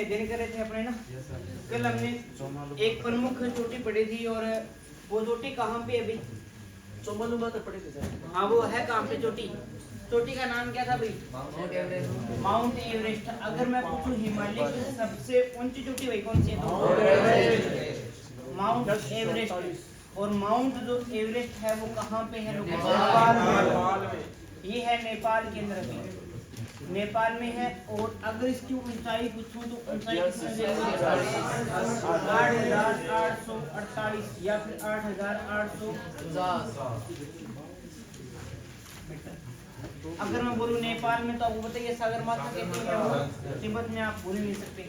दिन कर रहे थे अपने ना। कल हमने एक प्रमुख चोटी पढ़ी थी और वो चोटी कहाँ पे अभी चोमालुमा तो पढ़े थे सर। हाँ वो है कहाँ पे चोटी। चोटी का नाम क्या था भाई? Mount Everest. अगर मैं पूछूं हिमालय की सबसे ऊंची चोटी भाई कौन सी है? Mount Everest. और माउंट जो एवरेस्ट है वो कहाँ पे है? नेपाल में। ये है नेपाल के अंदर अभी, नेपाल में है। और अगर इसकी ऊंचाई पूछूं तो ऊंचाई कितनी है? 8,848 या फिर 8,850। अगर मैं बोलूं नेपाल में तो आपको बताइए सागरमाथा कहते हैं वो तिब्बत में आप बोल नहीं सकते।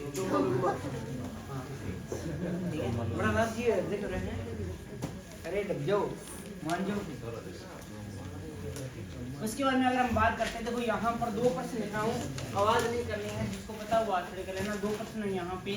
बड़ा नाची है देख रहे हैं। अरे डब जाओ मान जाओ। उसके बाद में अगर हम बात करते हैं देखो यहाँ पर 2 प्रश्न लिखा हूँ, आवाज नहीं करनी है, जिसको पता वो आंसर कर लेना। 2 प्रश्न है यहाँ पे।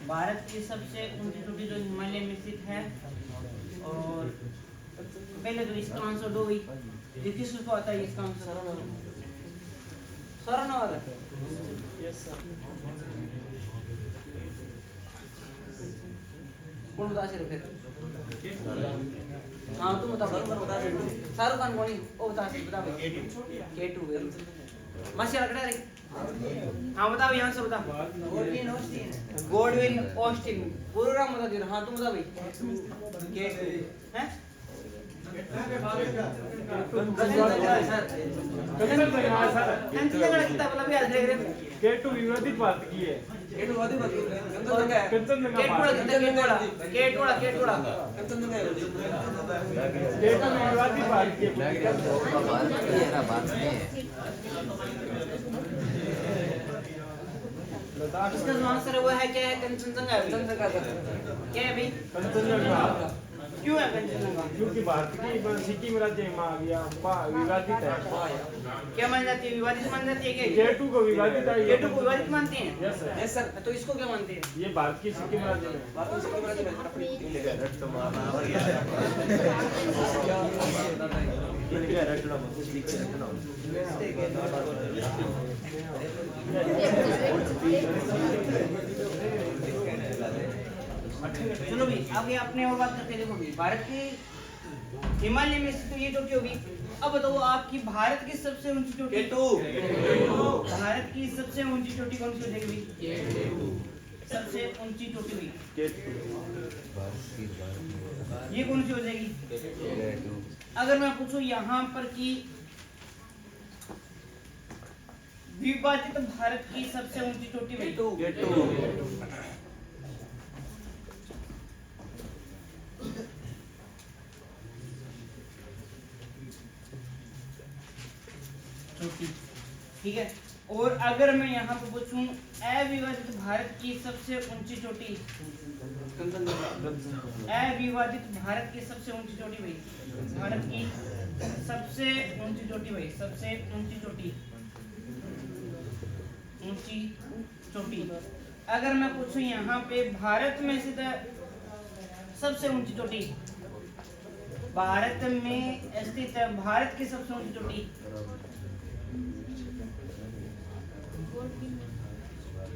भारत की सबसे ऊंची चोटी जो हिमालय में स्थित है। और पहले तो इसका आंसर दो भाई, ये किसको आता है इसका आंसर? सरनवर। Yes sir. कौन बता सिर्फ फिर? हाँ तुम बताओ। शाहरुख खान कौन है? ओ बता सिर्फ बता भाई। K2 मासी लकड़ा रे। हाँ बताओ यहाँ से बता। Godwin Austen. पूरा नाम बता दे। हाँ तुम बता भाई। K2 हैं? K2 विवादित बात की है। K2 विवादित बात की है। इसका जो आंसर है वो है क्या है? कंचनजंगा। क्या है भाई? कंचनजंगा। क्यों है कंचनजंगा? क्योंकि भारत की सिक्किम राज्य में आ गया, विवादित है। क्या मान जाती है? विवादित मान जाती है क्या? K2 को विवादित है। K2 को विवादित मानते हैं? Yes sir. Yes sir. तो इसको क्या मानते हैं? ये भारत की सिक्किम राज्य में। चलो भी आगे अपने और बात करते हैं। देखो भी भारत की हिमालय में से तो ये चोटी होगी। अब बताओ आपकी भारत की सबसे ऊंची चोटी? भारत की सबसे ऊंची चोटी कौन सी हो जाएगी? सबसे ऊंची चोटी हुई ये कौन सी हो जाएगी? अगर मैं पूछूं यहाँ पर कि विभाजित भारत की सबसे ऊंची चोटी हुई चोटी, ठीक है। और अगर मैं यहाँ पे पूछूं अविभाजित भारत की सबसे ऊंची चोटी, अविभाजित भारत की सबसे ऊंची चोटी भाई, भारत की सबसे ऊंची चोटी भाई, सबसे ऊंची चोटी, ऊंची चोटी। अगर मैं पूछूं यहाँ पे भारत में स्थित सबसे ऊंची चोटी, भारत में स्थित भारत की सबसे ऊंची चोटी,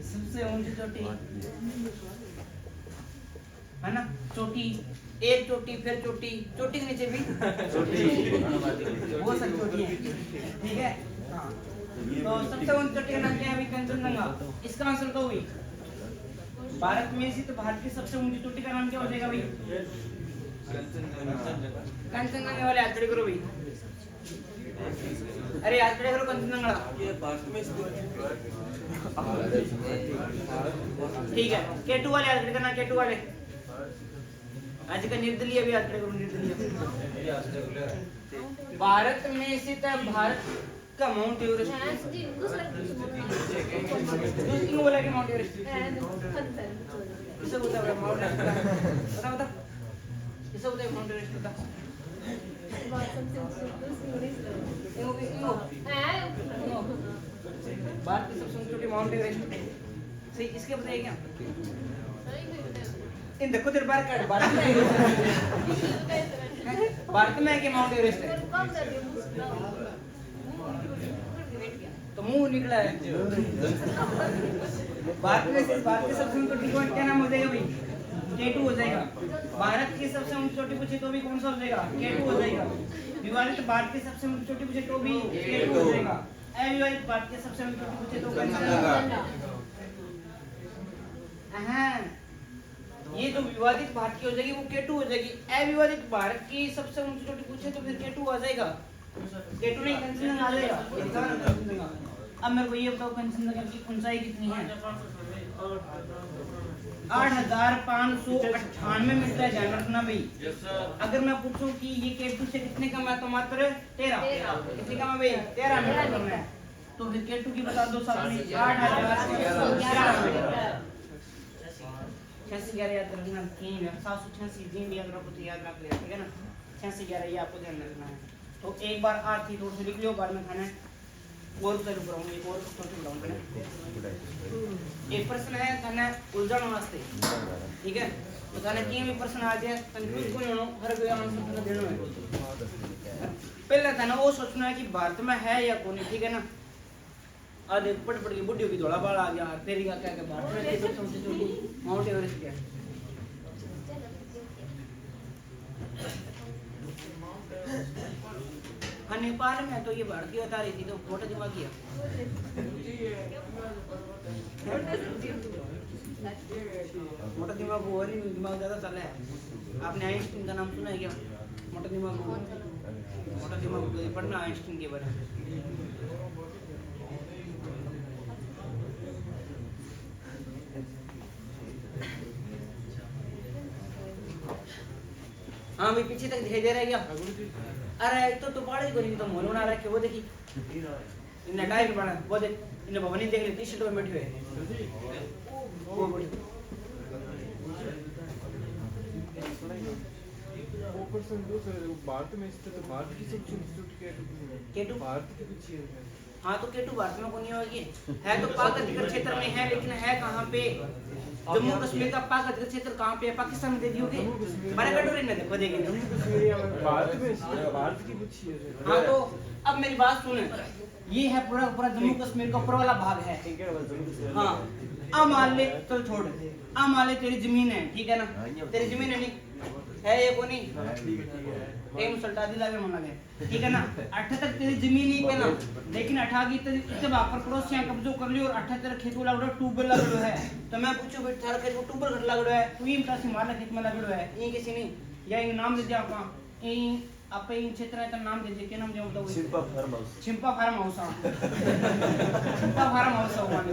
सबसे ऊंची चोटी है ना? चोटी, एक चोटी, फिर चोटी, चोटी के नीचे भी चोटी, वो सब चोटी है, ठीक है। तो सबसे ऊंची चोटी का नाम क्या है अभी? कंचनजंगा। इसका आंसर तो हुई भारत में स्थित भारत की सबसे ऊंची चोटी का नाम क्या हो जाएगा भाई? कंचनजंगा वाले हाथ खड़े करो भाई। अरे याद खड़े करो कंचनजंगा। ठीक है। K2 वाले याद करना। K2 वाले आज का निर्दलीय भी याद करो। निर्दलीय भारत में स्थित भारत का माउंट एवरेस्ट। दूसरी बोला कि माउंट एवरेस्ट किसे बोलता है? माउंट एवरेस्ट बता बता किसे बोलता है? माउंट एवरेस्ट बता। भारत की सबसे ऊंची चोटी माउंट एवरेस्ट है। सही, इसके बताइए क्या इन देखो तेरे बार का भारत में भारत में है कि माउंट एवरेस्ट है? तो मुंह निकला है। भारत में से भारत की सबसे ऊंची चोटी को क्या नाम हो जाएगा भाई? K2 हो जाएगा। भारत की सबसे ऊंची चोटी पूछे तो भी कौन सा हो जाएगा? K2 हो जाएगा। विवादित भारत की सबसे ऊंची चोटी पूछे तो भी K2 हो जाएगा। अविवादित भारत की सबसे ऊंची चोटी पूछे तो कौन सा हो जाएगा? हाँ, ये जो विवादित भारत की हो जाएगी वो K2 हो जाएगी। अविवादित भारत की सबसे ऊंची चोटी पूछे तो फिर K2 आ जाएगा। K2 नहीं, कंचनजंगा आ जाएगा। अब मेरे को ये बताओ कंचनजंगा की ऊंचाई कितनी है? 8,598 मीटर है, ध्यान रखना भाई। अगर मैं पूछूं कि ये K2 से कितने कम है तो मात्र 13। कितने कम है भाई? 13 मीटर कम है। तो फिर K2 की बता दो साथ में। 8,11 86 11 याद रखना। 786 दिन भी अगर आपको तो याद रख लिया, ठीक है ना? 86 11 ये आपको ध्यान रखना है। तो एक बार आती तो लिख लियो, बाद में खाना है और चालू कराऊंगा। एक और सोच लगाऊंगा ना। एक प्रश्न है खाना उलझन वास्ते, ठीक है? तो खाना की भी प्रश्न आ जाए कंफ्यूज कोई होनो, हर कोई आंसर देना देना है। पहले था ना वो सोचना है कि भारत में है या कौन है, ठीक है ना? आधे पड़ पड़ के बुढ़ियों की धोला बाल आ गया, फिर क्या क्या भारत में सबसे ऊंची चोटी माउंट एवरेस्ट क्या है? हाँ, नेपाल में तो ये भारत की बता रही थी, तो मोटा दिमाग किया। मोटा दिमाग वो ही दिमाग ज्यादा चला है। आपने आइंस्टीन का नाम सुना है क्या? मोटा दिमाग पढ़ना आइंस्टीन के बारे में। हाँ भाई, पीछे तक दिखाई दे रहा है क्या? अरे तो पाड़े को नहीं तो मोलो ना रखे, वो देखी इन्हें टाइट बना, वो देख इन्हें भवनी देख रही टी-शर्ट में बैठे हुए। वो बड़ी भारत में स्थित तो भारत की सबसे ऊंची K2 भारत के पीछे है। हाँ, तो K2 भारत में कौन होगी? है तो पाक अधिकृत क्षेत्र में है, लेकिन है कहाँ पे? जम्मू कश्मीर का पाक अधिकृत क्षेत्र कहाँ पे है? पाकिस्तान में दे दियोगे? बड़ा कटोरी ने देखो देंगे भारत में भारत की पीछे है। हाँ, तो अब मेरी बात सुन, ये है पूरा पूरा जम्मू कश्मीर का ऊपर वाला भाग है। हाँ, अब मान ले, चल छोड़, अब मान ले तेरी जमीन है, ठीक है ना? तेरी जमीन है नहीं है ये को नहीं मुसलटा दिला के मना गए, ठीक है ना? 8 तक तेरी जमीन ही पे ना, लेकिन 8 की इतने बापर पड़ोसियां कब्जो कर लियो और 8 तेरे खेत में लगड़ो ट्यूबवेल लगड़ो है। तो मैं पूछूं भाई थारा खेत में ट्यूबवेल घट लगड़ो है, तू ही बता सी मारना खेत में लगड़ो है, ये किसी नहीं या इन नाम दे दिया आपका इन आप इन क्षेत्र है तो नाम दे दे, क्या नाम दिया बताओ? Chhimpa farm house. Chhimpa farm house. Chhimpa farm house हो मान,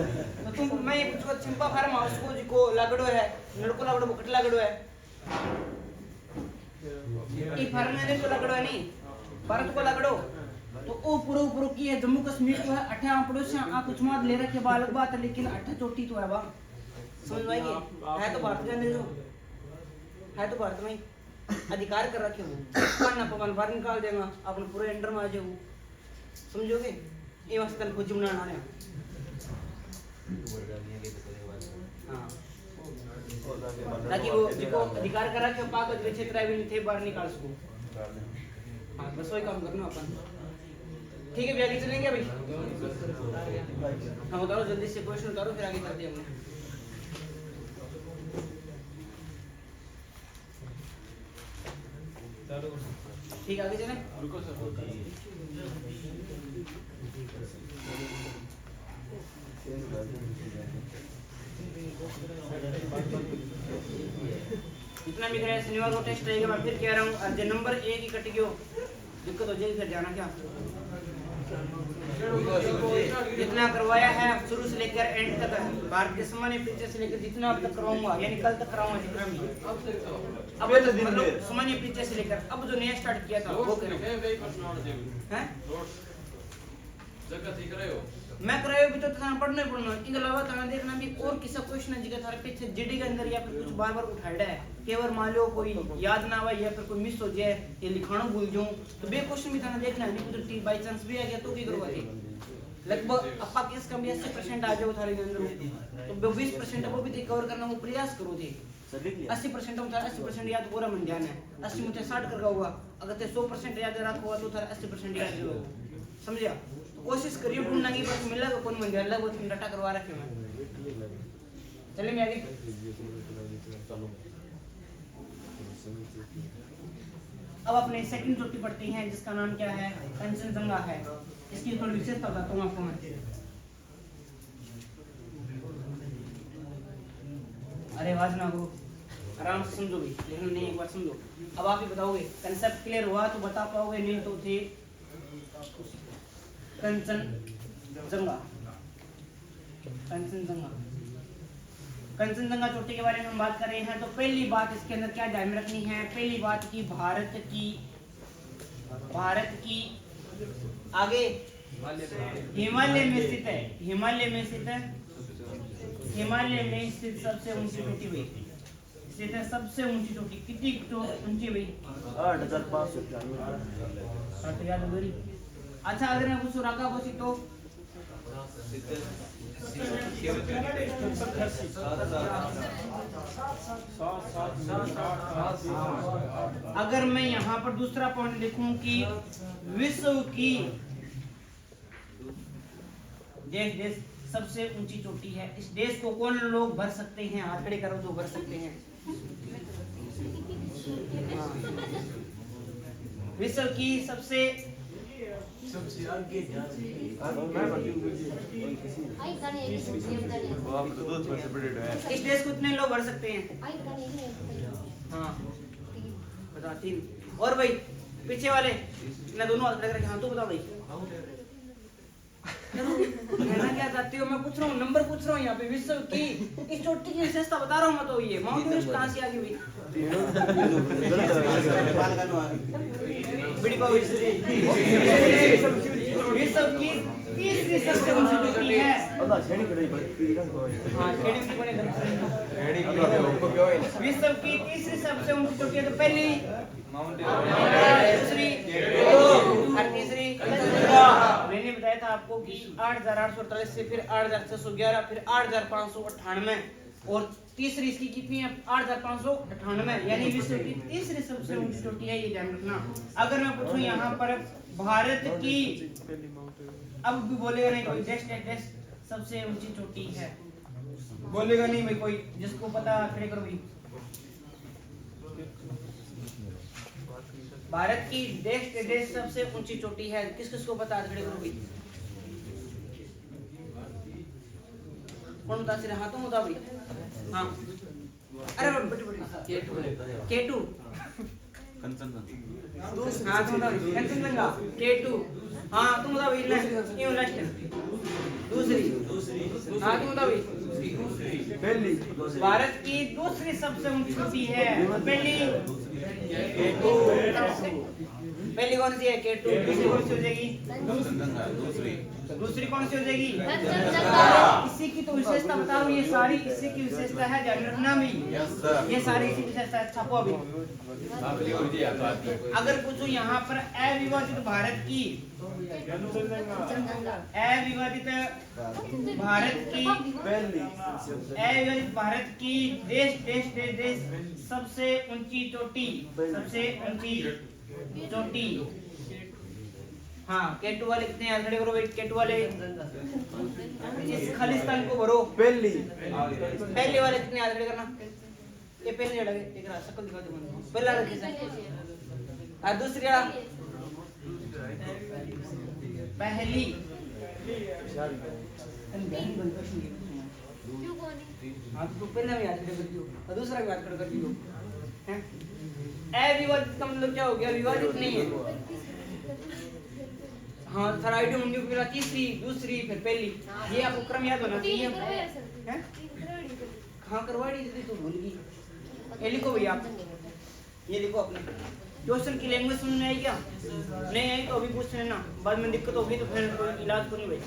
तो तुम मैं ये पूछूंगा छिंपा फार्म हाउस को जी को लगड़ो है, लड़को लगड़ो बुकट लगड़ो है, ये फार्म में तो लगड़ो है नहीं, भारत को लगड़ो। तो ओ पूरा की है जम्मू कश्मीर को है 8 पड़ोसियां आ कुछ माद ले रखे बालक बात है, लेकिन 8 चोटी तो है बा, समझ में आएगी? है तो भारत के अंदर, जो है तो भारत में अधिकार कर रखे हो, ना पवन बाहर निकाल देगा, अपने पूरे अंडर में आ जाओ, समझोगे? ये वास्ते को जुमना ना है। हाँ, ताकि वो जिसको अधिकार कर रखे हो पाक अधिकृत क्षेत्र है भी नहीं थे बाहर निकाल सको। हाँ, बस वही काम करना अपन, ठीक है? आगे चलेंगे भाई? हाँ, उतारो जल्दी से क्वेश्चन उतारो, फिर आगे चलते हैं हम। ठीक, आगे चलें? रुको सर। इतना भी करे शनिवार को टेस्ट रहेगा, मैं फिर कह रहा हूँ अर्जे नंबर 1 ही कट गयो, दिक्कत हो जाएगी, फिर जाना क्या? जितना करवाया है शुरू से लेकर एंड तक, भारत के सामान्य परिचय से लेकर जितना अब तक करवाऊंगा, यानी कल तक कराऊंगा जितना भी, अब मतलब सामान्य परिचय से लेकर अब जो नया स्टार्ट किया था वो करो। हैं? मैं करायो भी तो थाना पढ़ना ही पढ़ना, इसके अलावा थाना देखना भी और किसा क्वेश्चन है जिसका थारे पीछे जीडी के अंदर या फिर कुछ बार बार उठाड़ा है, केवल मान लो कोई याद ना आवे या फिर कोई मिस हो जाए या लिखाना भूल जाऊं, तो बे क्वेश्चन भी थाना देखना है, नहीं कुछ बाई चांस भी आ गया तो की करवा दे, लगभग अपा किस कम 80% आ जाओ थारे अंदर तो 20% वो भी कवर करना वो प्रयास करो थे 80% में थारा 80% याद पूरा मन जाना है 80 में 60 कर होगा अगर ते 100% याद रखो तो थारा 80% याद हो समझिया तो कोशिश करियो ढूंढना की बस मिला कौन मन जाए अलग वो तुम डाटा करवा रखे मैं चलिए मैं आगे अब अपने सेकंड चोटी पढ़ते हैं जिसका नाम क्या है कंचनजंगा है इसकी थोड़ी विशेषता बताता हूँ आपको मैं अरे आवाज ना हो आराम से समझो भी लेकिन नहीं एक बार समझो अब आप ही बताओगे कंसेप्ट क्लियर हुआ तो बता पाओगे नहीं तो थे कंचनजंगा कंचनजंगा कंचनजंगा चोटी के बारे में हम बात कर रहे हैं तो पहली बात इसके अंदर क्या ध्यान में रखनी है पहली बात की भारत की आगे हिमालय में स्थित है हिमालय में स्थित सबसे ऊंची चोटी हुई स्थित है सबसे ऊंची चोटी कितनी ऊंची हुई 8500 याद हो गई अच्छा अगर मैं पूछूं राका बोसी तो अगर मैं यहाँ पर दूसरा पॉइंट लिखूं कि विश्व की देश सबसे ऊंची चोटी है इस देश को कौन लोग भर सकते हैं हाथ खड़े करो जो भर सकते हैं विश्व की सबसे आगे इस देश को कितने लोग भर सकते हैं हाँ बता 3 और भाई पीछे वाले ना दोनों हाथ लग रहे हाँ तो बताओ भाई कहना क्या चाहती हो मैं पूछ रहा हूँ नंबर पूछ रहा हूँ यहाँ पे विश्व की इस चोटी की विशेषता बता रहा हूँ मैं तो ये माउंट एवरेस्ट कहाँ से आ गई हुई बड़ी बात विश्व की तीसरी सबसे ऊंची चोटी है विश्व की तीसरी सबसे ऊंची चोटी है तो पहली दूसरी और तीसरी मैंने बताया था आपको कि 8,848 से फिर 8,611 फिर 8,598 और तीसरी इसकी कितनी है 8,598 यानी विश्व की तीसरी सबसे ऊंची चोटी है ये ध्यान रखना अगर मैं पूछूं यहाँ पर भारत की अब भी बोलेगा नहीं कोई देश सबसे ऊंची चोटी है बोलेगा नहीं भाई कोई जिसको पता खड़े करो भाई भारत की देश सबसे ऊंची चोटी है किस किस को पता खड़े करो भाई कौन बता सिर्फ हाथों बता भाई हाँ अरे केटू हाँ तुम बता कंचनजंगा केटू हाँ तुम बता भाई लास्ट दूसरी हाँ तुम बता भाई पहली भारत की दूसरी सबसे ऊंची चोटी है पहली कौन सी है केटू दूसरी कौन सी हो जाएगी दूसरी कौन सी हो जाएगी इसी की तो विशेषता बता रहा हूँ ये सारी इसी की विशेषता है ध्यान रखना भी ये सारी इसी विशेषता है छापो अभी अगर पूछूं यहाँ पर अविभाजित भारत की अविभाजित भारत की देश सबसे ऊंची चोटी हाँ केटू वाले कितने याद खड़े करो केटू वाले इस खालिस्तान को भरो पहले वाले कितने याद खड़े करना ये पहले लगे एक शक्ल दिखा दो पहला और दूसरी पहली हाँ तो पहला भी याद खड़े कर दियो और दूसरा भी याद खड़े कर दियो अविभाजित का मतलब क्या हो गया विभाजित नहीं है हाँ थर्ड आइडिया होंगे फिर तीसरी दूसरी फिर पहली ये आपको क्रम याद होना चाहिए हाँ करवाड़ी दीदी तो भूल गई ये लिखो भैया आप ये लिखो अपने क्वेश्चन की लैंग्वेज समझ में आई क्या नहीं आई तो अभी पूछ लेना बाद में दिक्कत होगी तो फिर कोई इलाज को नहीं भाई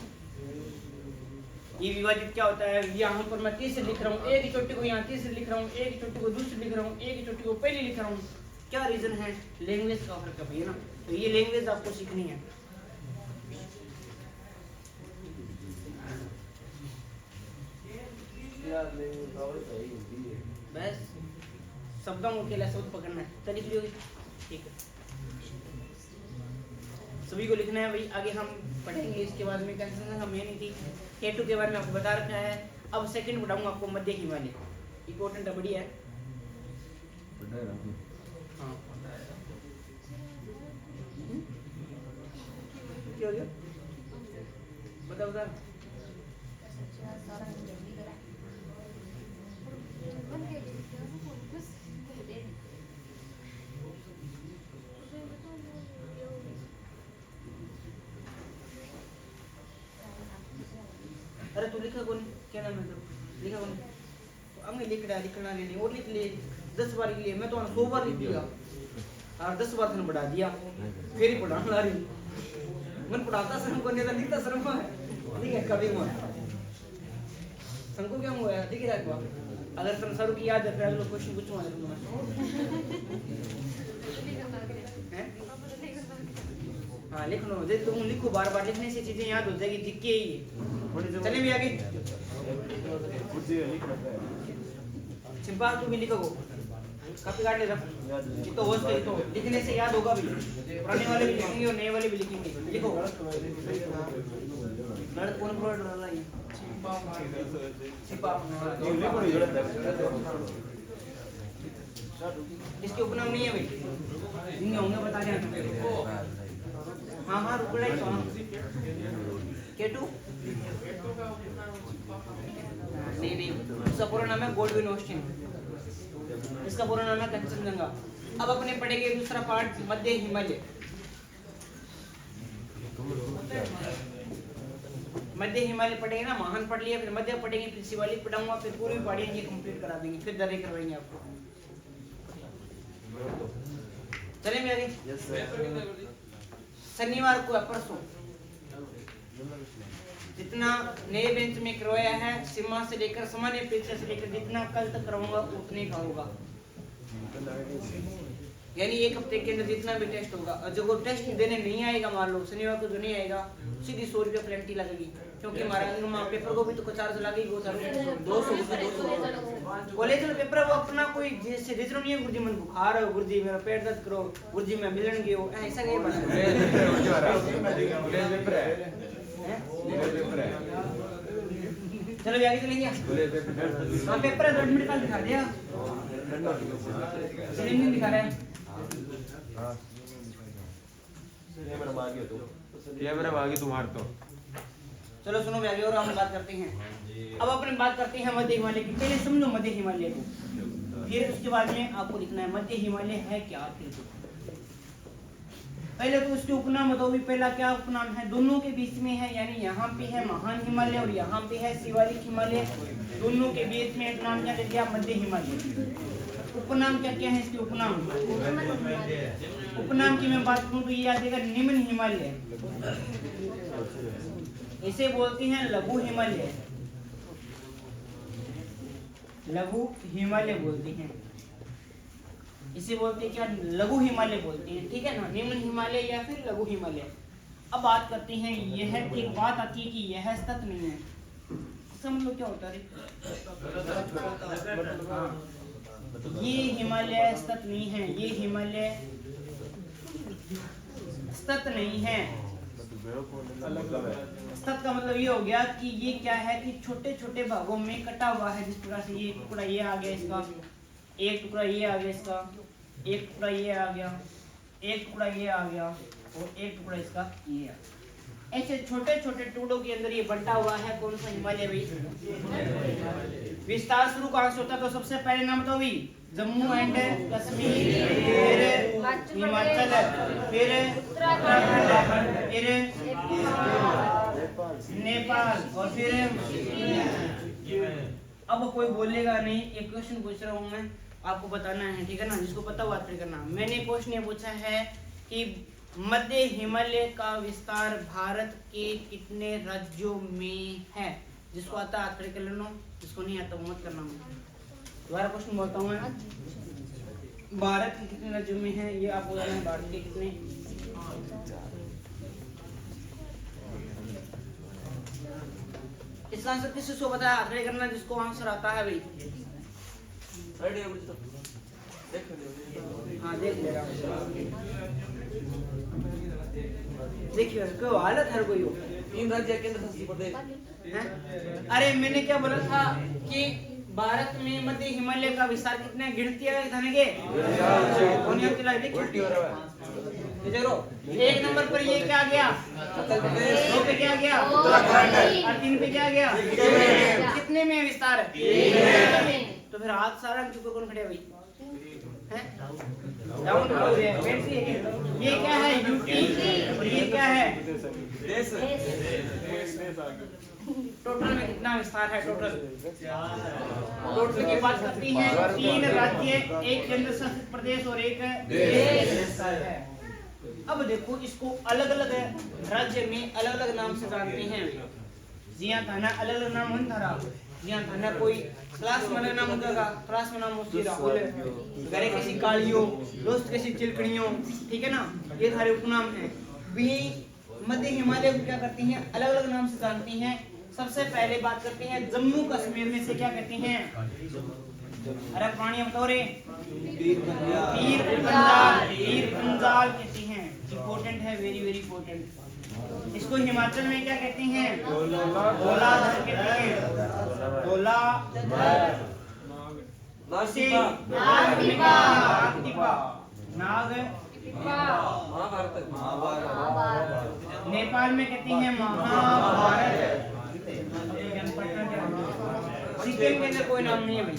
ये विभाजित क्या होता है यहाँ पर मैं तीसरी लिख रहा हूँ एक ही चोटी को यहाँ तीसरी लिख रहा हूँ एक ही चोटी को दूसरी लिख रहा हूँ एक ही चोटी को पहली लिख रहा हूँ क्या रीजन है लैंग्वेज का फर्क है भैया ना तो ये लैंग्वेज आपको सीखनी है बस शब्दों को केला शब्द पकड़ना है। तारीफ ली होगी, ठीक है। सभी को लिखना है भाई। आगे हम पढ़ेंगे इसके बाद में कंसेशन हम ये नहीं थी। K2 के बारे में आपको बता रखा है। अब सेकंड पढ़ाऊंगा आपको मध्य हिमालय। इंपॉर्टेंट है, बढ़िया है। हाँ क्या हो गया बता बता। अरे तू लिखा कौन, क्या नाम है तेरा? लिखा कौन? हमने लिखना नहीं और लिख ले 10 बार के लिए। मैं तो 100 बार लिख दिया और 10 बार तुमने बढ़ा दिया, फिर ही पढ़ाने ला रही। मन पढ़ाता शर्म को नहीं था, लिखता शर्म है। ठीक है, कभी मत संको क्या हुआ है, दिख रहा है क्या? अगर तुम सर की याद है फिर अगला क्वेश्चन पूछूंगा तुम्हें। हैं? हाँ लिख लो, जब तुम लिखो बार बार लिखने से चीजें याद हो जाएगी, दिख के ही। चलिए भी आगे। सिंपल तू भी लिखोगे, कॉपी काट ले रख। ये तो होश है, तो लिखने से याद होगा भी। पुराने वाले भी लिखेंगे और नए वाले भी लिखेंगे। लिखो। लड़क कौन प्रोवाइड कर रहा है? छिपा। इसके उपनाम नहीं है भाई, नहीं होंगे बता दें। हाँ हाँ रुक रहा है। K2 नहीं, इसका पूरा नाम है गोल्डविन ऑस्टिन। इसका पूरा नाम है कंचनजंगा। अब अपने पढ़ेंगे दूसरा पार्ट मध्य हिमालय। मध्य हिमालय पढ़ेंगे ना, महान पढ़ लिया, फिर मध्य पढ़ेंगे, फिर शिवालिक पढ़ाऊंगा, फिर पूरी पढ़ेंगे, कंप्लीट करा देंगे, फिर दर्रे करवाएंगे आपको। चलेंगे आगे। शनिवार को परसों जितना नए बेंच में करवाया है, सीमा से लेकर सामान्य परीक्षा से लेकर जितना कल तक करवाऊंगा उतने का होगा। यानी एक हफ्ते के अंदर जितना भी टेस्ट होगा, और जो टेस्ट देने नहीं आएगा, मान लो शनिवार को जो नहीं आएगा, सीधी 100 रुपये पेनल्टी लगेगी। क्योंकि हमारा पेपर को भी तो चार्ज लगेगी, 200 कॉलेज में पेपर वो अपना कोई जैसे रीजन नहीं है। गुरुजी मन बुखार है, गुरुजी मेरा पेट दर्द करो, गुरुजी मैं मिलन गई हो, ऐसा नहीं बना। चलो आगे चलेंगे। हाँ पेपर है, 2 मिनट का दिखा दिया, नहीं दिखा रहा है। तुम्हारे तो चलो सुनो आगे और हम बात करते हैं। अब अपन बात करते हैं मध्य हिमालय की। पहले समझो मध्य हिमालय को, फिर उसके बाद में आपको लिखना है मध्य हिमालय है क्या। पहले तो उसके उपनाम बताओ भी। पहला क्या उपनाम है, दोनों के बीच में है, यानी यहाँ पे है महान हिमालय और यहाँ पे है शिवालिक हिमालय। दोनों के बीच में एक नाम क्या दे दिया, मध्य हिमालय। उपनाम क्या क्या है इसके उपनाम? उपनाम की मैं बात करूं तो ये याद देगा निम्न हिमालय, इसे बोलते हैं लघु हिमालय। लघु हिमालय बोलते हैं इसे, बोलते हैं क्या, लघु हिमालय बोलते हैं। ठीक है ना, निम्न हिमालय या फिर लघु हिमालय। अब बात करते हैं, यह एक बात आती है कि यह सतत नहीं है। समझ लो क्या होता है, ये हिमालय सतत नहीं है, ये हिमालय सतत नहीं है। सतत का मतलब ये हो गया कि ये क्या है कि छोटे छोटे भागों में कटा हुआ है। जिस प्रकार से ये टुकड़ा ये आ गया इसका, एक टुकड़ा ये आ गया इसका, एक टुकड़ा ये आ गया, एक टुकड़ा ये आ गया और एक टुकड़ा इसका ये आ गया। ऐसे छोटे छोटे टुकड़ों के अंदर ये बंटा हुआ है। कौन सा हिमालय भाई? विस्तार शुरू कहाँ से होता है? तो सबसे पहले नाम तो भी जम्मू एंड कश्मीर, फिर हिमाचल, फिर उत्तराखंड, फिर नेपाल और फिर। अब कोई बोलेगा नहीं, एक क्वेश्चन पूछ रहा हूँ मैं, आपको बताना है, ठीक है ना? जिसको पता हुआ फिर करना। मैंने क्वेश्चन ये पूछा है कि मध्य हिमालय का विस्तार भारत के कितने राज्यों में है? जिसको आता है कर लो, जिसको नहीं आता वो मत करना। दोबारा क्वेश्चन बोलता हूँ मैं, भारत के कितने राज्यों में है ये आपको बताना है। भारत के कितने, इसका आंसर किसी को बताया हाथ खड़े करना जिसको आंसर आता है भाई। हाँ देख ले देखिए कोई हालत हर कोई हो। 3 राज्य केंद्र शासित प्रदेश हैं? अरे मैंने क्या बोला था कि भारत में मध्य हिमालय का विस्तार कितने गिनती है धनगे देखो 1 नंबर पर ये क्या गया, 2 पे क्या गया और 3 पे क्या गया, कितने में विस्तार है? तो फिर हाथ सारा ऊपर कौन खड़े भाई हैं? डाउन टू है ये क्या है यूटी और ये क्या है देश टोटल में कितना विस्तार है? टोटल की बात करती हैं 3 राज्य, 1 केंद्र शासित प्रदेश और 1 देश है। अब देखो इसको अलग अलग राज्य में अलग अलग नाम से जानते हैं। जिया थाना अलग अलग नाम होता रहा, जिया थाना कोई क्लास में नाम होगा, क्लास में नाम होती राहुल, घरे किसी कालियो, दोस्त किसी चिलकड़ियों, ठीक है ना, ये सारे उपनाम हैं। भी मध्य हिमालय को क्या करती हैं अलग अलग नाम से जानती हैं। सबसे पहले बात करते हैं जम्मू कश्मीर में से क्या कहते हैं? अरे प्राणी बताओ रे, पीर पंजाल कहती हैं। इंपॉर्टेंट है, वेरी वेरी इंपॉर्टेंट। इसको हिमाचल में क्या कहते हैं? धौलाधर कहते हैं। धौलाधर नेपाल में कहती हैं महाभारत। सिक्किम के अंदर कोई नाम नहीं है भाई,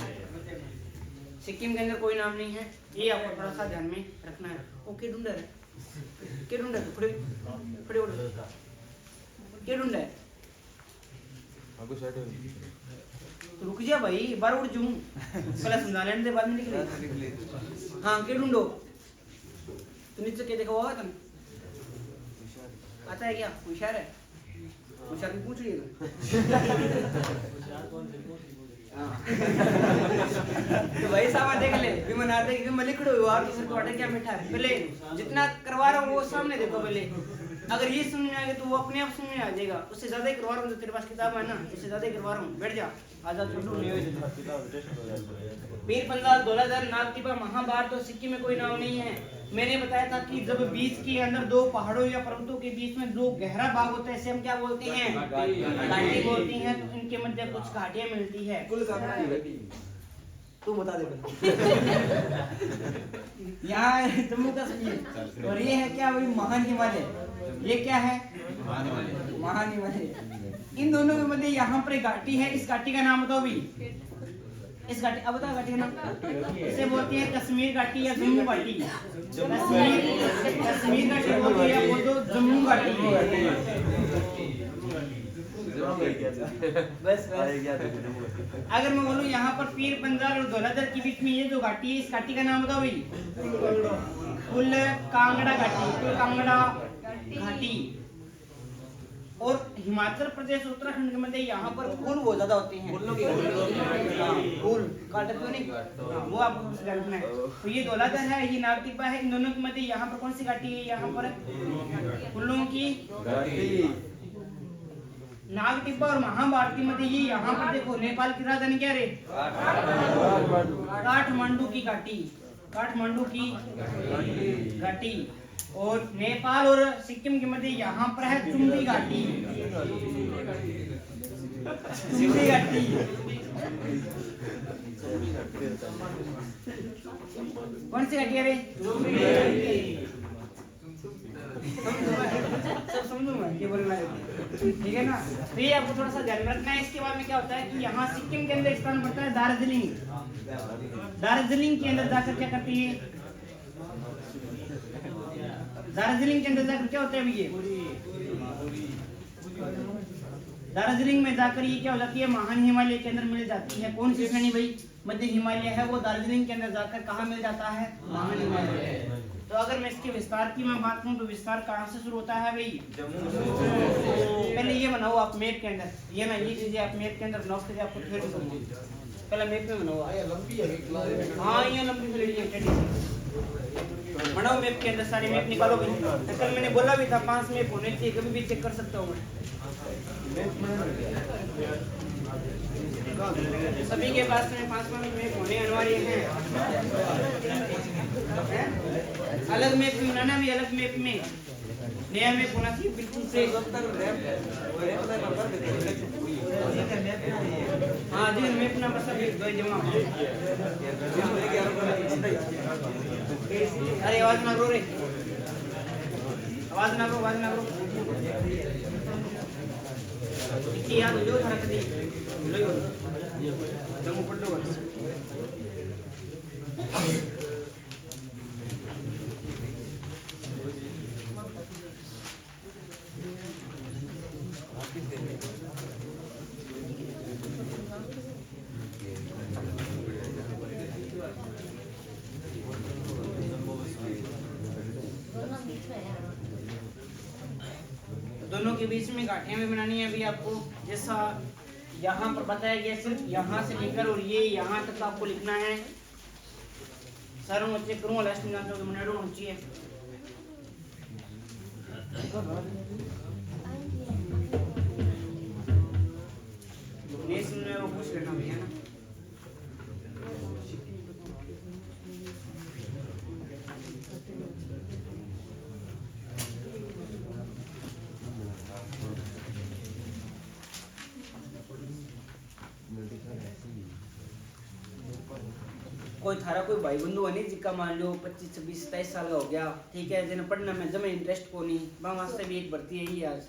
सिक्किम के अंदर कोई नाम नहीं है, ये आपको थोड़ा सा ध्यान में रखना है। ओके ढूंढर है के ढूंढर खड़े खड़े हो के ढूंढर है तो रुक जा भाई, बार उड़ जूं पहले समझा लेने दे बाद में निकले। हाँ के ढूंढो तो नीचे के देखा होगा तुम आता है क्या? होशियार है, होशियार भी पूछ लिएगा। तो भाई साहब देख ले विमन आते कि मैं लिख रहा हूं और किसी को आटे क्या मिठा है। पहले जितना करवा रहा हूं वो सामने देखो, पहले अगर ये समझ में आ गया तो वो अपने आप समझ में आ जाएगा। उससे ज्यादा ही करवा रहा हूं तो तेरे पास किताब है ना, इससे ज्यादा ही करवा रहा हूं, बैठ जा आजाद छोटू नहीं हो। पीर पंजाल, धौलाधर, नागटिब्बा, महाभारत और सिक्किम में कोई नाम नहीं है। मैंने बताया था कि जब बीच के अंदर 2 पहाड़ों या पर्वतों के बीच में 2 गहरा भाग होता है, इसे हम क्या बोलते हैं? घाटी बोलते हैं। तो इनके मध्य कुछ घाटियां मिलती है। तू बता दे यहाँ जम्मू कश्मीर और ये है क्या भाई महान हिमालय। ये क्या है? महान हिमालय। इन दोनों के मध्य यहाँ पर एक घाटी है, इस घाटी का नाम बताओ भी। इस घाटी अब बताओ घाटी का नाम। इसे बोलते हैं कश्मीर घाटी या जम्मू घाटी। कश्मीर घाटी बोलते हैं, बोल दो जम्मू घाटी। बस अगर मैं बोलूं यहाँ पर पीर पंजाल और धौलाधर के बीच में ये जो घाटी है, इस घाटी का नाम बताओ भाई। कुल कांगड़ा घाटी, कुल कांगड़ा घाटी। और हिमाचल प्रदेश उत्तराखंड के मध्य यहाँ पर फूल बहुत ज्यादा होते हैं। फूल काटते हो नहीं, वो आपको रखना है। तो ये धौलाधर है, ये नागटिब्बा है। इन दोनों के मध्य यहाँ पर कौन सी घाटी है? यहाँ पर फूलों की घाटी। नागटिब्बा और महाभारत के मध्य ये यहाँ पर देखो नेपाल की राजधानी क्या रे? काठमांडू की घाटी, काठमांडू की घाटी। और नेपाल और सिक्किम के मध्य यहाँ पर है चुम्बी घाटी। चुम्बी घाटी कौन सी घाटी है रे? सब समझूंगा ये बोलना है, ठीक है ना। तो ये आपको थोड़ा सा ध्यान रखना है। इसके बाद में क्या होता है कि यहाँ सिक्किम के अंदर स्थान पड़ता है दार्जिलिंग। दार्जिलिंग के अंदर जाकर क्या करती है? दार्जिलिंग के अंदर जाकर क्या होता है ये? दार्जिलिंग में जाकर ये क्या हो जाती है? महान हिमालय के अंदर मिल जाती है। कौन सी श्रेणी भाई? मध्य हिमालय है, वो दार्जिलिंग के अंदर जाकर कहाँ मिल जाता है? महान हिमालय। तो अगर मैं इसके विस्तार की मैं बात करूं तो विस्तार कहाँ से शुरू होता है भाई? पहले ये बनाओ आप मैप के अंदर, ये ना ये चीजें आप मैप के अंदर बनाओ, फिर आपको फिर पहले मैप में बनाओ। हाँ ये लंबी फ्लेट है, बनाओ मैप के अंदर सारे मैप निकालो भाई। कल मैंने बोला भी था 5 मैप होने चाहिए, कभी भी चेक कर सकता हूँ मैं। सभी के पास में 5 मैप होने अनिवार्य हैं। अलग मैप में बनाना भी अलग मैप में नया मैप होना चाहिए बिल्कुल से। हाँ जी मैप नंबर सब जमा। अरे आवाज ना करो रे, आवाज ना करो, आवाज ना करो। इतनी याद हो जो थोड़ा कभी लो जम्मू पढ़ लो बस। दोनों के बीच में गांठें भी बनानी है अभी आपको, जैसा यहाँ पर बताया गया सिर्फ यहाँ से लेकर और ये यहाँ तक आपको लिखना है। सर मैं चेक करूँगा लास्ट में जाकर मिनट होना चाहिए। नेक्स्ट में वो पूछ लेना भैया ना। कोई थारा कोई भाई बंधु है नहीं जिसका मान लो 25, 26, 27 साल का हो गया, ठीक है, जिन्हें पढ़ने में जमे इंटरेस्ट को नहीं, वहाँ से भी एक भर्ती है ही आज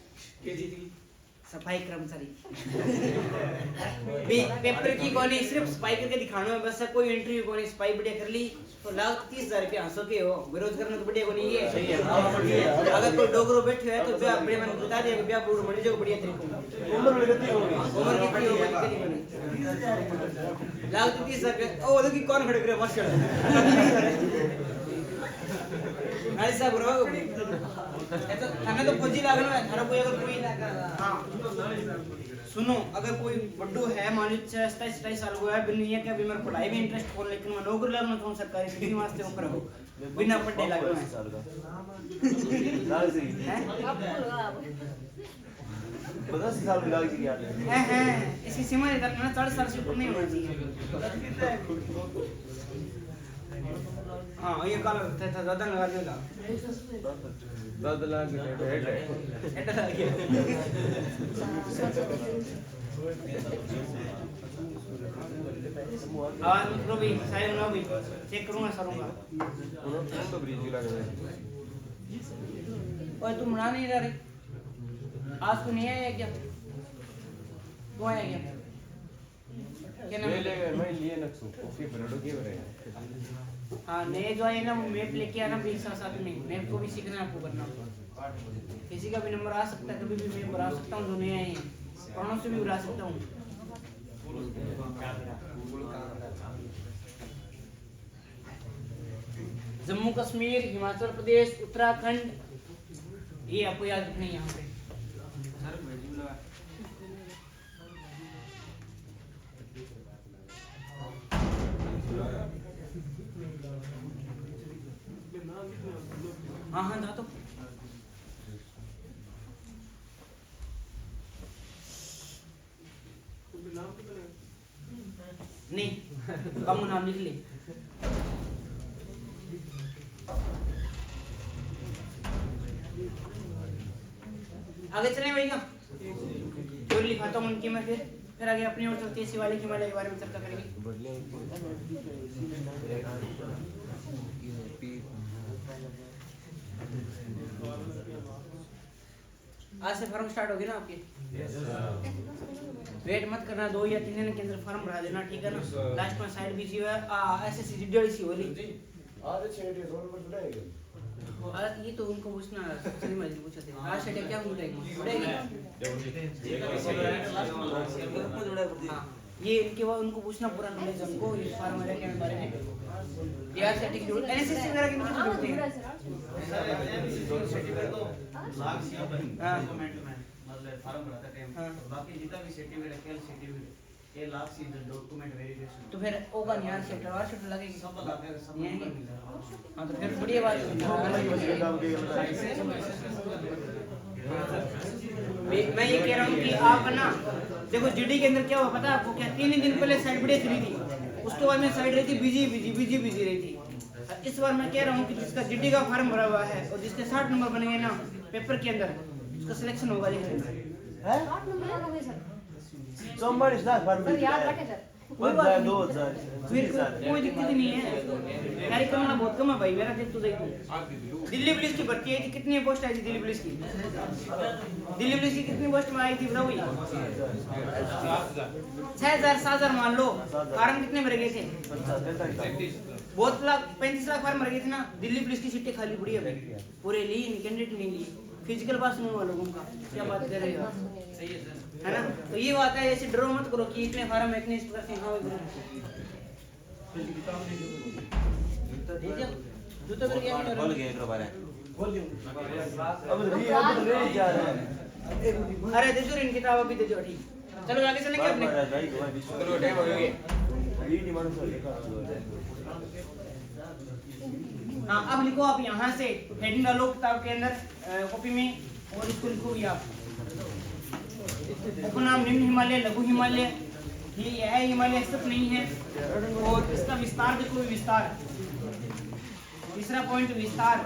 सफाई कर्मचारी। पेपर की कौन सिर्फ सफाई करके दिखाना है बस, कोई इंटरव्यू कौन सफाई बढ़िया कर ली तो लाख 30,000 रुपया हंसो के हो, बेरोजगार में तो बढ़िया बनी है। अगर कोई डोगरो बैठे है तो ब्याह बड़े मैंने बता दिया कि ब्याह बूढ़ मर जाओ बढ़िया तरीके उम्र कितनी होगी लाख 30,000 रुपया। ओ देखी कौन खड़े करे बस ऐसा बुरा हो ऐसा हमें तो फौजी लागनो है थारा कोई अगर कोई हाँ सुनो अगर कोई बड्डू है मान लो 27 साल को है बिना के अभी मेरे पढ़ाई में इंटरेस्ट हो लेकिन मैं नौकरी लगना तो सरकारी नौकरी वास्ते ऊपर हो बिना पढ़े लगना है साल की लाग जी है इसकी सीमा निर्धारित 40 साल से ऊपर नहीं होना चाहिए। हाँ ये काला था ज्यादा लगा देगा बदला के हेड लग गया। आवाज मत करो भी साइड ना भी चेक करूंगा सरूंगा तो ब्रिज लग रहा है। ओए तुम ना नहीं रह रही आज को नहीं आया क्या तो आया क्या क्या नाम ले मैं लिए नक्शू ओके बरडो के बरे। हाँ नए जो है ना मैप लेके आना भी साथ में मैप को भी सीखना आपको करना। किसी का भी नंबर आ सकता है कभी भी मैं बुला सकता हूँ जो नए आए हैं पुरानों से भी बुला सकता हूँ। जम्मू कश्मीर हिमाचल प्रदेश उत्तराखंड ये आपको याद रखना है यहाँ पे। हाँ हाँ जा तो नहीं कम नाम लिख ले। आगे चले भैया चोर लिखाता हूँ उनकी मैं फिर आगे अपनी ओर चलती है शिवालिक हिमालय के बारे में चर्चा करेंगे। आज से फॉर्म स्टार्ट होगी ना आपकी वेट मत करना 2 या 3 दिन के अंदर फॉर्म भरा देना ठीक है ना। लास्ट में साइड बीजी है एसएससी डीडीसी हो रही आज 6 डेज और पर बढ़ाएगा ये तो उनको पूछना सही मर्जी पूछते हैं आज से क्या बढ़ेगी हाँ ये इनके बाद उनको पूछना पूरा नॉलेज हमको इस फॉर्म के बारे में यार सेटिंग जरूर एनएसएस वगैरह की जरूरत होती है। लाख से हां मतलब फॉर्म भरता टाइम बाकी जितना भी सर्टिफिकेट केल सर्टिफिकेट ये लाख से डॉक्यूमेंट वेरिफिकेशन तो फिर होगा नहीं यार सेक्टर और सेक्टर लगेगी सब लगेगा सब मिल जाएगा। हां तो फिर बढ़िया बात है। मैं ये कह रहा हूँ कि आप ना देखो जीडी के अंदर क्या हुआ पता है आपको क्या 3 दिन पहले साइड बढ़िया चली थी, उसके बाद में साइड रही थी बिजी रही थी। इस बार मैं कह रहा हूँ कि जिसका जीडी का फॉर्म भरा हुआ है और जिसके 60 नंबर बनेंगे ना पेपर के अंदर उसका सिलेक्शन होगा। है 8 नंबर वालों के सर 44 लाख बार सर याद रखें सर कोई बात नहीं। 2000 फिर कोई दिक्कत नहीं है, तैयारी करना बहुत कम है भाई मेरा। देख तू दिल्ली पुलिस की भर्ती आई थी, कितनी पोस्ट आई थी दिल्ली पुलिस की? दिल्ली पुलिस की कितनी पोस्ट में आई थी बताओ? 6000 7000 मान लो। फॉर्म कितने भरे गए थे? बहुत लाख 35 लाख फॉर्म भरे गए थे ना। दिल्ली पुलिस की सीटें खाली पड़ी है, पूरे ली कैंडिडेट नहीं लिए। फिजिकल पास नहीं हुआ लोगों का, क्या बात कर रहे हो है ना? तो ये बात है, ऐसे डरो मत करो कि इतने फॉर्म है इतने इस प्रकार से। हाँ जूता कर गया बोल गए एक बार अब रे जा रहा है। अरे दे दो इन किताब अभी दे दो। ठीक चलो आगे चलेंगे अपने। चलो टाइम हो गया। हाँ अब लिखो आप यहाँ से हेडिंग डालो किताब के अंदर कॉपी में और इसको लिखो भी आप। उपनाम निम्न हिमालय लघु हिमालय, ये यह हिमालय सब नहीं है। और इसका विस्तार देखो, विस्तार तीसरा पॉइंट विस्तार।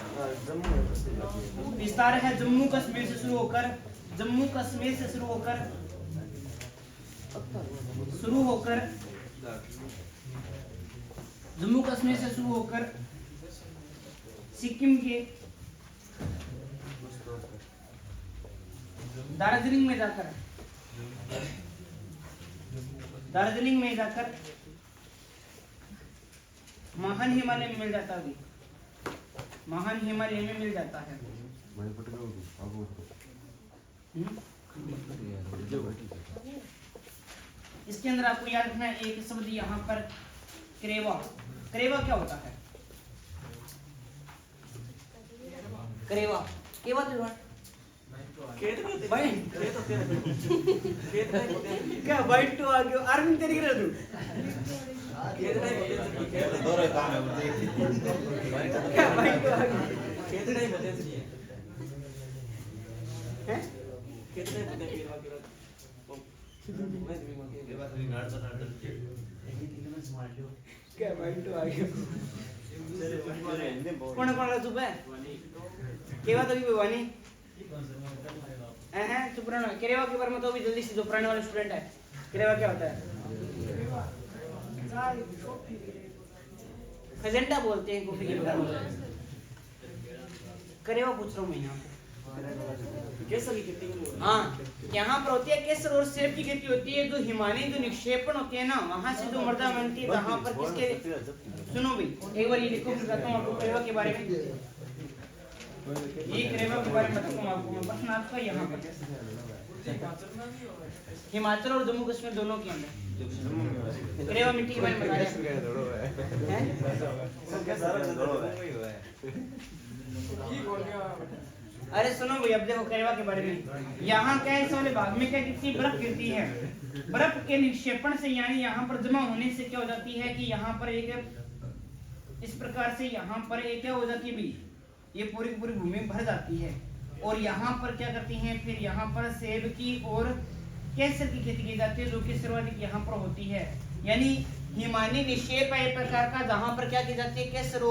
विस्तार है जम्मू कश्मीर से शुरू होकर जम्मू कश्मीर से शुरू होकर सिक्किम के दार्जिलिंग में जाकर महान हिमालय में मिल जाता है। महान हिमालय में मिल जाता है। इसके अंदर आपको याद रखना है एक शब्द यहाँ पर करेवा। करेवा क्या होता है? करेवा केवा तो भाई क्या वाइट टू आ गया आर्मी तेरी गिरा तू दौरे काम है क्या वाइट टू आ गया कितने बजे से हैं? कितने बजे क्या वाइट टू आ गया कौन कौन चुप है? केवा तो भी भवानी हैं चुप रहना। करेवा के बारे में तो भी जल्दी से जो पुराने वाले स्टूडेंट है, करेवा क्या होता है? खजंटा बोलते हैं कॉफी के बारे। करेवा पूछ रहा हूँ मैं यहाँ कैसा की खेती हाँ यहाँ पर होती है केसर और सेब की खेती होती है। जो हिमालय जो निक्षेपण होते हैं ना वहाँ से जो मृदा बनती है वहाँ पर किसके सुनो भाई एक बार ये लिखो फिर बताता हूँ आपको करेवा के बारे में। ये करेवा के बारे में बताता हूँ आपको मैं प्रश्न आपका यहाँ पर हिमाचल और जम्मू कश्मीर दोनों के अंदर करेवा मिट्टी के बारे में बता रहे हैं। अरे सुनो भाई अब देखो करेवा के बारे में। यहाँ क्या इस वाले भाग में क्या कितनी बर्फ गिरती है? बर्फ के निक्षेपण से यानी यहाँ पर जमा होने से क्या हो जाती है कि यहाँ पर एक इस प्रकार से यहाँ पर एक क्या हो जाती है भाई ये पूरी पूरी भूमि भर जाती है। और यहाँ पर क्या करती हैं फिर यहाँ पर सेब की और केसर की खेती की जाती है जो कि सर्वाधिक यहाँ पर होती है। यानी हिमानी निक्षेप है एक प्रकार का जहाँ पर क्या की जाती है केसर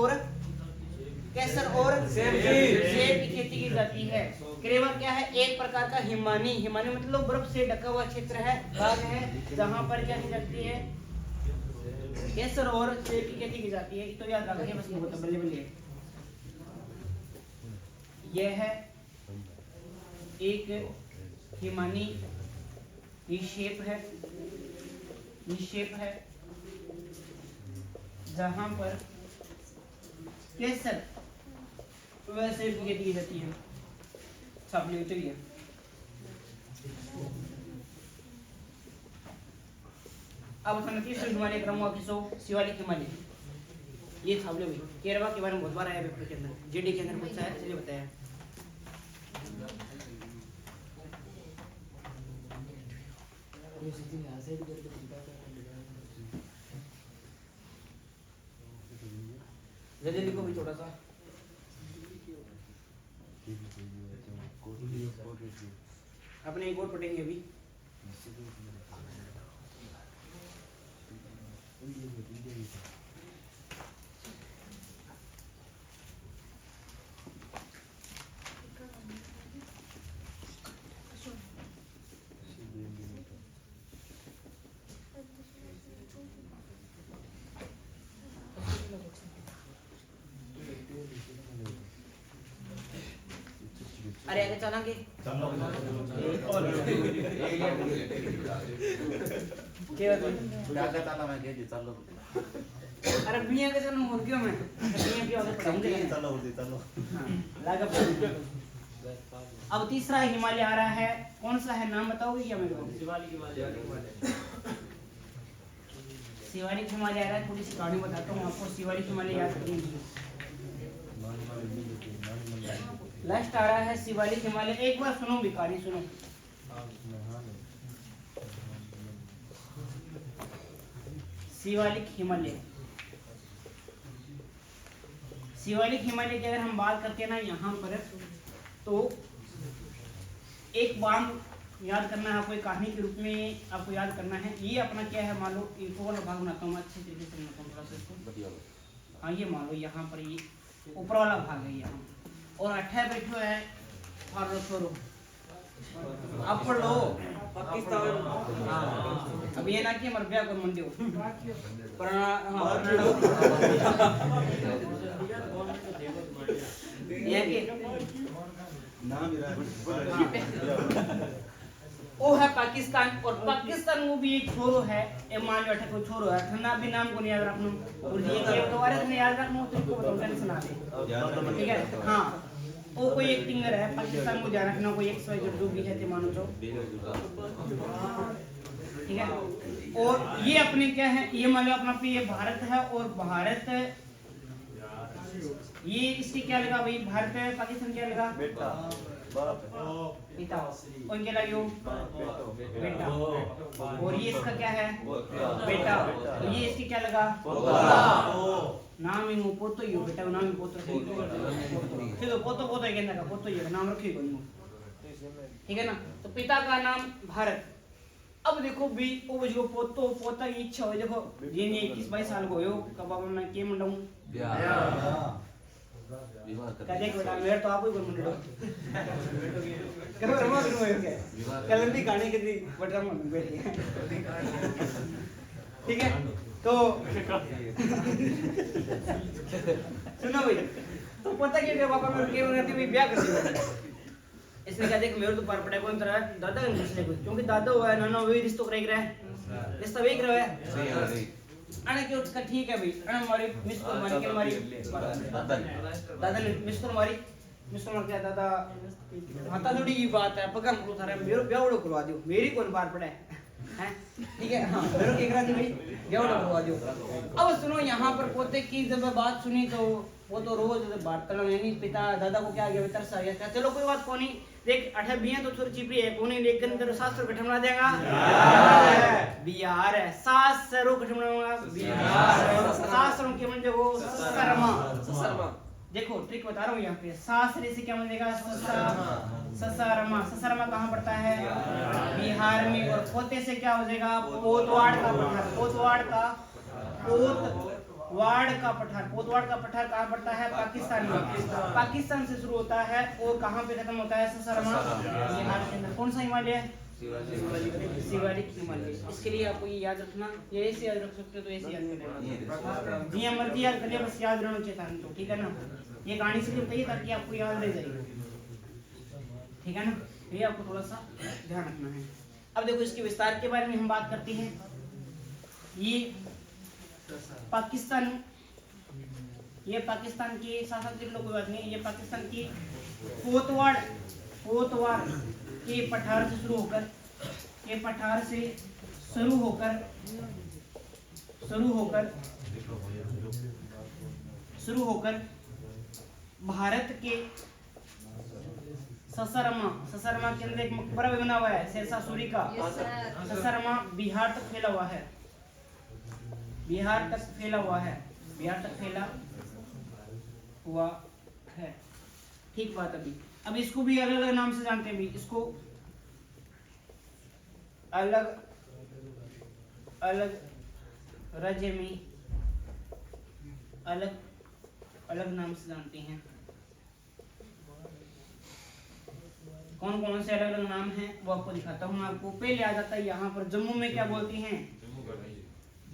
और सेब की खेती की जाती है। करेवा क्या है? एक प्रकार का हिमानी मतलब बर्फ से ढका हुआ क्षेत्र है, भाग है जहाँ पर क्या की जाती है केसर और सेब की खेती की जाती है। तो याद रखिए बस ये बल्ले बल्ले यह है एक हिमानी निक्षेप है जहाँ पर केसर वैसे भी खेती की जाती है। छाप ले चलिए अब तीसरे हिमालय क्रम हुआ किसो शिवालिक हिमालय। ये छाप ले भाई। केरवा के बारे में बहुत बार आया पेपर के अंदर, जीडी के अंदर पूछा है इसलिए बताया। जल्दी लिखो भी थोड़ा सा। अपने एक और पढ़ेंगे अभी। अरे आगे चलेंगे। क्या अरे बिया के चलो मुर्गियों में बिया की आगे पढ़ाऊंगे। लागा अब तीसरा हिमालय आ रहा है, कौन सा है नाम बताओगे क्या मेरे को? शिवालिक हिमालय आ रहा है, थोड़ी सी कहानी बताता हूँ आपको। शिवालिक हिमालय याद करिए। लास्ट आ रहा है शिवालिक हिमालय, एक बार सुनो भी कहानी सुनो। शिवालिक हिमालय, शिवालिक हिमालय की अगर हम बात करते हैं ना यहाँ पर, तो एक बात याद करना है आपको, एक कहानी के रूप में आपको याद करना है। ये अपना क्या है, मान लो एक वाला भाग बनाता हूँ, अच्छे तरीके से बनाता हूँ थोड़ा सा इसको। हाँ ये मान लो यहाँ पर ये ऊपर वाला भाग है यहाँ, और 8 बैठो है और छोरो अब पढ़ लो पाकिस्तान। हाँ अब ये ना कि मर गया कर मंदिर पर ये कि वो है पाकिस्तान, और पाकिस्तान वो भी एक छोरो है, एक मान लो 8 को छोरो है, ठंडा भी नाम को नहीं याद रखना, और ये कि दोबारा से याद रखना तो इसको बताऊं टेंशन आ दे, ठीक है। हाँ वो कोई एक टिंगर है, पाकिस्तान को ध्यान रखना, कोई एक जो जो भी है मानो तो, ठीक है। और ये अपने क्या है, ये मान लो अपना ये भारत है, और भारत ये इसकी क्या लगा भाई, भारत है, पाकिस्तान क्या लगा पिता, और क्या लगे बेटा, और ये इसका क्या है बेटा, तो ये इसकी क्या लगा नाम ही पोतो ही हो बेटा, नाम ही पोतो ठीक है, पोतो पोतो है कहने का, पोतो ही नाम रखिएगा, ठीक है ना। तो पिता का नाम भारत। अब देखो भी वो जो पोतो पोता की इच्छा हो, देखो जिन 21-22 साल को हो कब अब मैं के मंडाऊं कदे बेटा मेरे तो आप ही कोई मंडो करो रमा करो है कलंदी गाने के दी बटरा मन बैठी ठीक है। तो सुनो भाई, तो पता क्या पापा मैं के रहती हुई ब्याह कर दी, इसने कहा देख मेरे तो पर पड़े कौन तरह दादा का पूछने को, क्योंकि दादा हुआ है नाना वही रिश्तों कर रहा है, रिश्ता वही कर रहा है अने क्यों उसका ठीक है भाई, अने हमारी मिस को मारी के हमारी दादा ने मिस को मारी क्या दादा माता थोड़ी की बात है, पकड़ को थारे मेरे ब्याह उड़ो करवा दियो, मेरी कौन बार पड़े हैं ठीक है। हां मेरे के करा दी भाई ब्याह उड़ो करवा दियो। अब सुनो यहाँ पर पोते की जब बात सुनी तो वो तो रोज बात कर यानी पिता दादा को क्या आ गया तरस आ गया, चलो कोई बात कोनी देख 8 बिया तो छोरी चिपड़ी है कोनी, लेकिन तेरे शास्त्र गठन बना देगा बिहार है, शास्त्रों गठन बनाऊंगा बिहार, शास्त्रों के मन देखो ससरमा, देखो ट्रिक बता रहा हूँ यहाँ पे, शास्त्र से क्या मन देगा ससरमा, ससरमा कहाँ पड़ता है बिहार में, और पोते से क्या हो जाएगा पोतवाड़ का पठार, पोतवाड़ का पठार कहाँ पड़ता है पाकिस्तान में, पाकिस्तान से शुरू होता है और कहाँ पे खत्म होता है ससरमा बिहार के अंदर। कौन सा हिमालय है शिवालिक हिमालय। इसके लिए आपको ये याद रखना, ये ऐसे याद रख सकते हो तो ऐसे याद करना, जिया मर्जी याद करिए, बस याद रहना चाहिए तो, ठीक है ना। ये कहानी से बताइए ताकि आपको याद रह जाए, ठीक है ना, ये आपको थोड़ा सा ध्यान रखना है। अब देखो इसके विस्तार के बारे में हम बात करते हैं। ये पाकिस्तान की शासन के लोग बात नहीं, ये पाकिस्तान की पोतवाड़ के पठार से शुरू होकर भारत के ससरमा के अंदर एक मकबरा भी बना हुआ है शेरशाह सूरी का, ससरमा बिहार तक फैला हुआ है, बिहार तक फैला हुआ है, ठीक बात। अभी इसको भी अलग अलग नाम से जानते हैं भी, इसको अलग अलग राज्य में अलग अलग नाम से जानते हैं। कौन कौन से अलग अलग नाम हैं वो आपको दिखाता हूँ। आपको पहले आ जाता है यहाँ पर जम्मू में क्या बोलती हैं,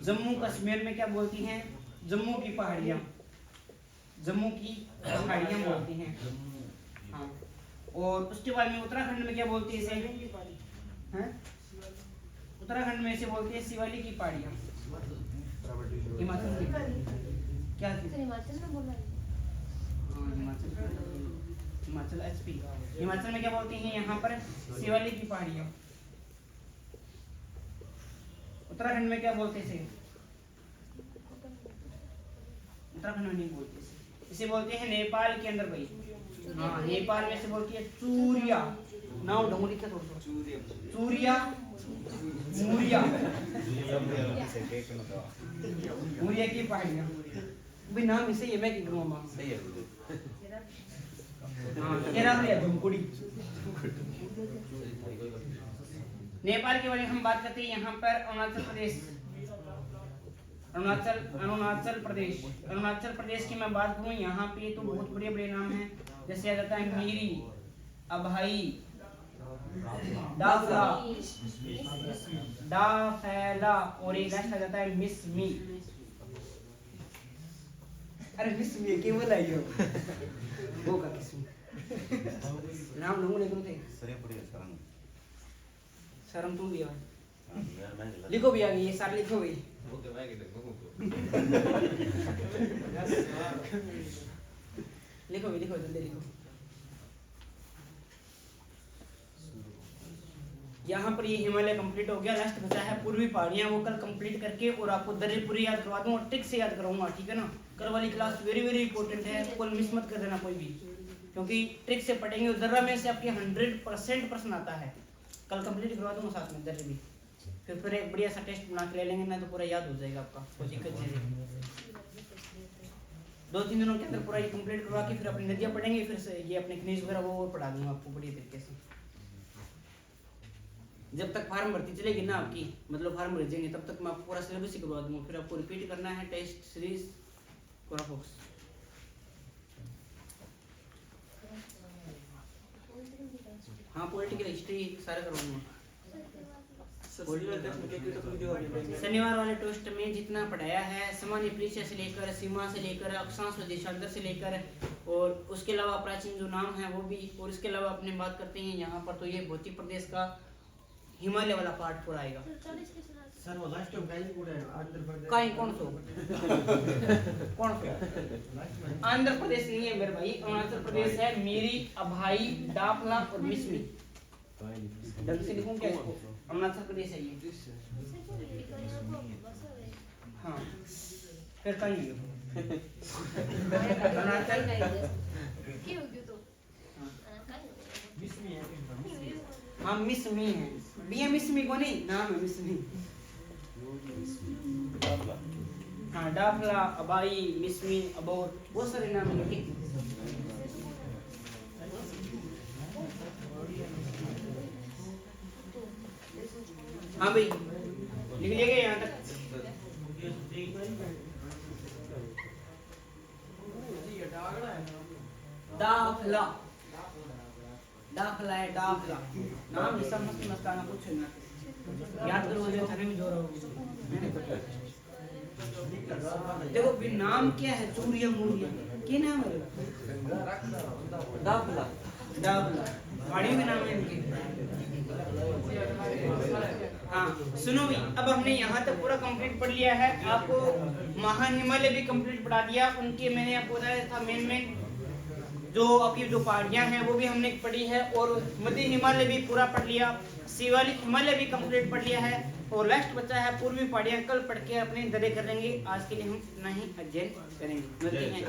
जम्मू कश्मीर में क्या बोलती हैं, जम्मू की पहाड़ियाँ, जम्मू की पहाड़ियाँ बोलती हैं। हाँ, और उसके बाद में उत्तराखंड में क्या बोलती है इसे, हैं? उत्तराखंड में इसे बोलती है शिवालिक की पहाड़ियाँ। हिमाचल में क्या थी? हिमाचल में बोल रहा है। हाँ, हिमाचल एचपी। हिमाचल में क्या बोलती हैं यहाँ पर, शिवालिक की पहाड़ियाँ। उत्तराखंड में क्या बोलते हैं इसे, उत्तराखंड में नहीं बोलते इसे बोलते हैं नेपाल के अंदर भाई। हाँ, नेपाल में से बोलती है चूरिया। नाम ढंगोली क्या थोड़ा चूरिया मूरिया मूरिया की पहाड़ियाँ भाई, नाम इसे ये मैं की करूँ मामा। हाँ, केरा भैया धुमकुड़ी। नेपाल के बारे में हम बात करते हैं यहाँ पर अरुणाचल प्रदेश। अरुणाचल प्रदेश की मैं बात करूँ यहाँ पे तो बहुत बड़े बड़े नाम हैं। जैसे आ जाता है मीरी, अभाई, डाफला, डाफैला और एक लास्ट आ जाता है मिस मी। अरे मिस मी क्या बोला यो वो का किस्म नाम लोगों ने थे शर्म तुम भी है। लिखो भी आगे, ये सारे लिखो भी। लिखो जल्दी लिखो। यहाँ पर ये हिमालय कंप्लीट हो गया। लास्ट बचा है पूर्वी पहाड़ियाँ, वो कल कंप्लीट करके और आपको दर्रेपुरी याद करवा दूँ और ट्रिक से याद करवाऊंगा, ठीक है ना। कल वाली क्लास वेरी वेरी इंपॉर्टेंट है, कल मिस मत कर देना कोई भी, क्योंकि ट्रिक से पढ़ेंगे और दर्रा में से आपके 100% प्रश्न आता है। कल कंप्लीट करवा दूंगा साथ में दर्रे भी, फिर एक बढ़िया सा टेस्ट बना के ले लेंगे ना, तो पूरा याद हो जाएगा आपका, कोई दिक्कत नहीं। 2-3 दिनों के अंदर पूरा ये कंप्लीट करवा के फिर अपनी नदियाँ पढ़ेंगे, फिर से ये अपने खनिज वगैरह वो पढ़ा दूंगा आपको बढ़िया तरीके से। जब तक फार्म भर्ती चलेगी ना आपकी, मतलब फार्म भर जाएंगे, तब तक मैं आपको पूरा सिलेबस ही करवा दूंगा। फिर आपको रिपीट करना है टेस्ट सीरीज पूरा फोकस। हाँ, पॉलिटिकल हिस्ट्री सारा करवाऊंगा। शनिवार वाले टेस्ट में जितना पढ़ाया है, सामान्य परिचय से लेकर सीमा से लेकर अक्षांश और देशांतर से लेकर, और उसके अलावा प्राचीन जो नाम है वो भी, और इसके अलावा अपने बात करते हैं यहाँ पर तो ये भौतिक प्रदेश का हिमालय वाला पार्ट पूरा आएगा। सर वो लास्ट टाइम कहीं पूरा आंध्र प्रदेश कहीं कौन सो आंध्र प्रदेश नहीं है मेरे भाई, अरुणाचल प्रदेश है। मेरी, अभाई, डाफला और मिसमी। ढंग से लिखूं क्या इसको, अरुणाचल प्रदेश है ये। हाँ, फिर कहीं अरुणाचल हाँ मिसमी है, बी मिसमी को नहीं, नाम है मिसमी। हाँ, डाफला, अबाई, मिसमी, अबोर, बहुत सारे नाम हैं। ठीक, हाँ भाई लिख लिया गया यहाँ तक। डाफला, डाफला है, डाफला नाम ऐसा मस्त मस्त आना, कुछ ना याद करो, मुझे थाने में जोर होगी। देखो भी नाम क्या है, चूरिया मूरिया क्या नाम है, डाफला, डाफला पहाड़ी भी नाम है इनके। हाँ सुनो भी, अब हमने यहाँ तक पूरा कंप्लीट पढ़ लिया है। आपको महान हिमालय भी कंप्लीट पढ़ा दिया, उनके मैंने आपको बताया था मेन जो आपकी जो पहाड़ियाँ हैं वो भी हमने पढ़ी है, और मध्य हिमालय भी पूरा पढ़ लिया, शिवालिक हिमालय भी कंप्लीट पढ़ लिया है, और लास्ट बचा है पूर्वी पहाड़ियाँ। कल पढ़ के अपने दर्रे करेंगे। आज के लिए हम इतना ही अध्ययन करेंगे। मिलते हैं।